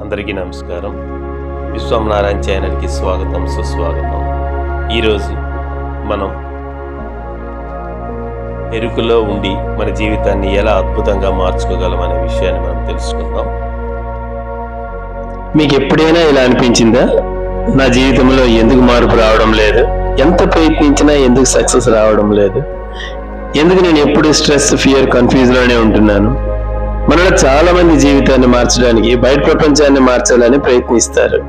అందరికీ నమస్కారం. విశ్వనారాయణ ఛానల్కి స్వాగతం, సుస్వాగతం. ఈరోజు మనం ఎరుకలో ఉండి మన జీవితాన్ని ఎలా అద్భుతంగా మార్చుకోగలం అనే విషయాన్ని మనం తెలుసుకుందాం. మీకు ఎప్పుడైనా ఇలా అనిపించిందా? నా జీవితంలో ఎందుకు మార్పు రావడం లేదు, ఎంత ప్రయత్నించినా ఎందుకు సక్సెస్ రావడం లేదు, ఎందుకు నేను ఎప్పుడు స్ట్రెస్, ఫియర్, కన్ఫ్యూజ్ లోనే ఉంటున్నాను? మనలో చాలా మంది జీవితాన్ని మార్చడానికి బయట ప్రపంచాన్ని మార్చాలని ప్రయత్నిస్తారు.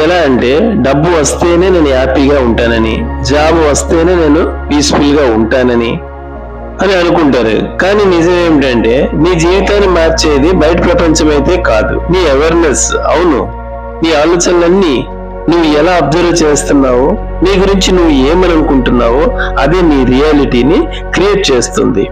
ఎలా అంటే, డబ్బు వస్తేనే నేను హ్యాపీగా ఉంటానని, జాబ్ వస్తేనే నేను పీస్ఫుల్ గా ఉంటానని అని అనుకుంటారు. కానీ నిజం ఏమిటంటే, నీ జీవితాన్ని మార్చేది బయట ప్రపంచం అయితే కాదు, నీ అవేర్నెస్. అవును, నీ ఆలోచనలన్నీ నువ్వు ఎలా అబ్జర్వ్ చేస్తున్నావో, నీ గురించి నువ్వు ఏమని అనుకుంటున్నావో అదే నీ రియాలిటీని క్రియేట్ చేస్తుంది.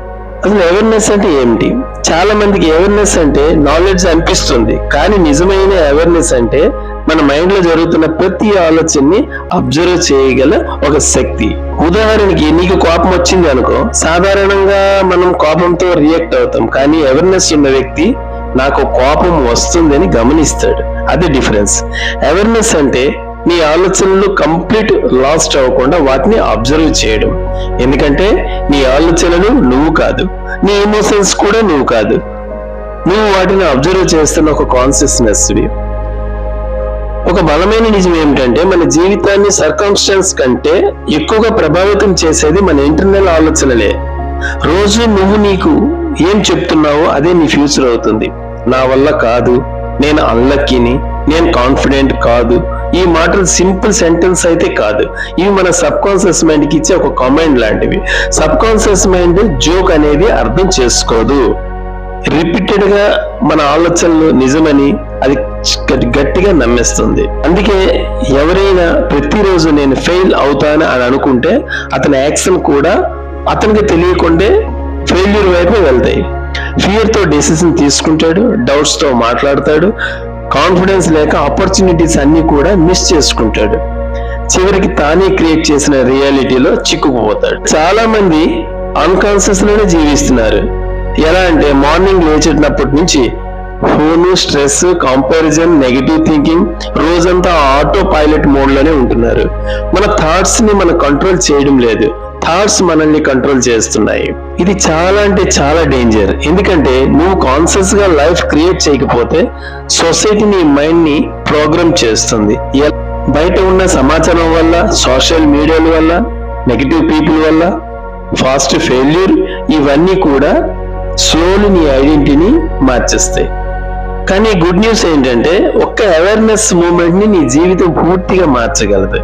అసలు అవేర్నెస్ అంటే ఏమిటి? చాలా మందికి అవేర్నెస్ అంటే నాలెడ్జ్ అనిపిస్తుంది, కానీ నిజమైన అవేర్నెస్ అంటే మన మైండ్ లో జరుగుతున్న ప్రతి ఆలోచనని అబ్జర్వ్ చేయగల ఒక శక్తి. ఉదాహరణకి, నీకు కోపం వచ్చింది అనుకో, సాధారణంగా మనం కోపంతో రియాక్ట్ అవుతాం, కానీ అవేర్నెస్ ఉన్న వ్యక్తి నాకు కోపం వస్తుందని గమనిస్తాడు. అదే డిఫరెన్స్. అవేర్నెస్ అంటే నీ ఆలోచనలు కంప్లీట్ లాస్ట్ అవ్వకుండా వాటిని అబ్జర్వ్ చేయడం. ఎందుకంటే నీ ఆలోచనలు నువ్వు కాదు, నీ ఎమోషన్స్ కూడా నువ్వు కాదు, నువ్వు వాటిని అబ్జర్వ్ చేస్తున్న ఒక కాన్షియస్నెస్. ఒక బలమైన నిజం ఏమిటంటే, మన జీవితాన్ని సర్కమ్స్టాన్స్ కంటే ఎక్కువగా ప్రభావితం చేసేది మన ఇంటర్నల్ ఆలోచనలే. రోజు నువ్వు నీకు ఏం చెప్తున్నావో అదే నీ ఫ్యూచర్ అవుతుంది. నా వల్ల కాదు, నేను అన్లక్కీని, నేను కాన్ఫిడెంట్ కాదు, ఈ మాటలు సింపుల్ సెంటెన్స్ అయితే కాదు. ఇవి మన సబ్ కాన్షియస్ మైండ్ కి ఇచ్చే ఒక కమాండ్ లాంటివి. సబ్ కాన్షియస్ మైండ్ జోక్ అనేది అర్థం చేసుకోదు. రిపీటెడ్ గా మన ఆలోచనలు నిజమని అది గట్టిగా నమ్మేస్తుంది. అందుకే ఎవరైనా ప్రతిరోజు నేను ఫెయిల్ అవుతాను అని అనుకుంటే, అతని యాక్షన్ కూడా అతనికి తెలియకుండే ఫెయిల్యూర్ వైపు వెళ్తాయి. ఫియర్ తో డెసిషన్ తీసుకుంటాడు, డౌట్స్ తో మాట్లాడతాడు, కాన్ఫిడెన్స్ లేక ఆపర్చునిటీస్ అన్ని కూడా మిస్ చేసుకుంటాడు. చివరికి తానే క్రియేట్ చేసిన రియాలిటీలో చిక్కుకుపోతాడు. చాలా మంది అన్కాన్షియస్ లోనే జీవిస్తున్నారు. ఎలా అంటే, మార్నింగ్ లేచేటప్పటి నుంచి phone, stress, comparison, negative thinking, రోజంతా ఆటో పైలట్ మోడ్ లోనే ఉంటున్నారు. మన థాట్స్ ని మనం కంట్రోల్ చేయడం లేదు, థాట్స్ మనల్ని కంట్రోల్ చేస్తున్నాయి. ఇది చాలా అంటే చాలా డేంజర్. ఎందుకంటే నువ్వు కాన్షియస్ గా లైఫ్ క్రియేట్ చేయకపోతే సొసైటీ నీ మైండ్ ని ప్రోగ్రామ్ చేస్తుంది. బయట ఉన్న సమాచారం వల్ల, సోషల్ మీడియాల వల్ల, నెగిటివ్ పీపుల్ వల్ల, ఫాస్ట్ ఫెయిల్యూర్, ఇవన్నీ కూడా స్లోలీ నీ ఐడెంటిటీని మార్చేస్తాయి. కానీ గుడ్ న్యూస్ ఏంటంటే, ఒక్క అవేర్నెస్ మూమెంట్ ని నీ జీవితం పూర్తిగా మార్చగలదు.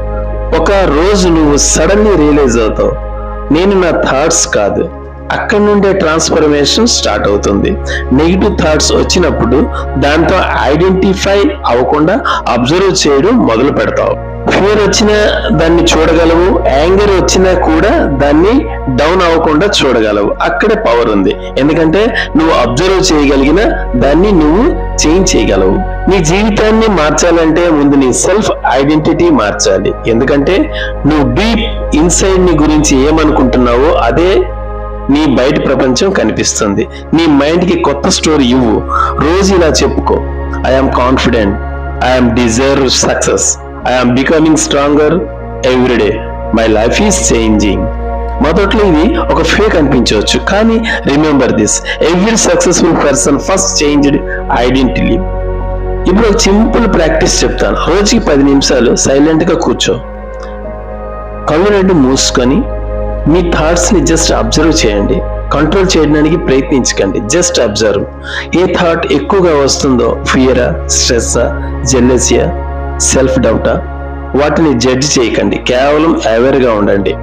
ఒక రోజు నువ్వు సడన్లీ రియలైజ్ అవుతావు, నేను నా థాట్స్ కాదు. అక్కడి నుండే ట్రాన్స్ఫర్మేషన్ స్టార్ట్ అవుతుంది. నెగిటివ్ థాట్స్ వచ్చినప్పుడు దాంతో ఐడెంటిఫై అవ్వకుండా అబ్జర్వ్ చేయడం మొదలు పెడతావు. ఫియర్ వచ్చినా దాన్ని చూడగలవు, యాంగర్ వచ్చినా కూడా దాన్ని డౌన్ అవ్వకుండా చూడగలవు. అక్కడే పవర్ ఉంది. ఎందుకంటే నువ్వు అబ్జర్వ్ చేయగలిగిన దాన్ని నువ్వు చేంజ్ చేయగలవు. నీ జీవితాన్ని మార్చాలంటే ముందు నీ సెల్ఫ్ ఐడెంటిటీ మార్చాలి. ఎందుకంటే నువ్వు డీప్ ఇన్సైడ్ నీ గురించి ఏమనుకుంటున్నావో అదే నీ బయట ప్రపంచం కనిపిస్తుంది. నీ మైండ్ కి కొత్త స్టోరీ ఇవ్వు. రోజు ఇలా చెప్పుకో, I'm confident, I'm deserve success, I'm becoming stronger everyday, my life is changing. మొదట్లో ఇది ఒక ఫేక్ అనిపించవచ్చు, కానీ remember this, every successful person first changed identity. ఇప్పుడు ఒక సింపుల్ ప్రాక్టీస్ చెప్తాను. రోజుకి 10 నిమిషాలు సైలెంట్ గా కూర్చో, కళ్ళు రెండు మూసుకొని మీ థాట్స్ ని జస్ట్ అబ్జర్వ్ చేయండి. కంట్రోల్ చేయడానికి ప్రయత్నించకండి, జస్ట్ అబ్జర్వ్. ఏ థాట్ ఎక్కువగా వస్తుందో, ఫియరా, స్ట్రెస్సా, జెల్లసియా, సెల్ఫ్ డౌటా, వాటిని జడ్జ్ చేయకండి, కేవలం అవేర్ గా ఉండండి.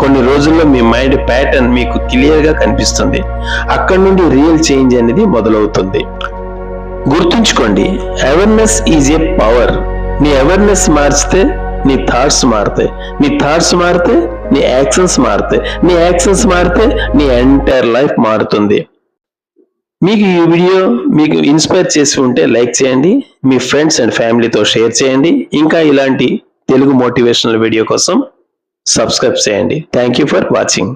కొన్ని రోజుల్లో మీ మైండ్ ప్యాటర్న్ మీకు క్లియర్ గా కనిపిస్తుంది. అక్కడి నుండి రియల్ చేంజ్ అనేది మొదలవుతుంది. గుర్తుంచుకోండి, అవేర్నెస్ ఈజ్ ఏ పవర్. నీ అవేర్నెస్ మార్చితే నీ థాట్స్ మారుతాయి, నీ థాట్స్ మారితే నీ యాక్షన్స్ మారుతాయి, నీ యాక్షన్స్ మారితే నీ ఎంటైర్ లైఫ్ మారుతుంది. మీకు ఈ వీడియో మీకు ఇన్స్పైర్ చేసి ఉంటే లైక్ చేయండి, మీ ఫ్రెండ్స్ అండ్ ఫ్యామిలీతో షేర్ చేయండి. ఇంకా ఇలాంటి తెలుగు మోటివేషనల్ వీడియో కోసం సబ్స్క్రైబ్ చేయండి. Thank you for watching.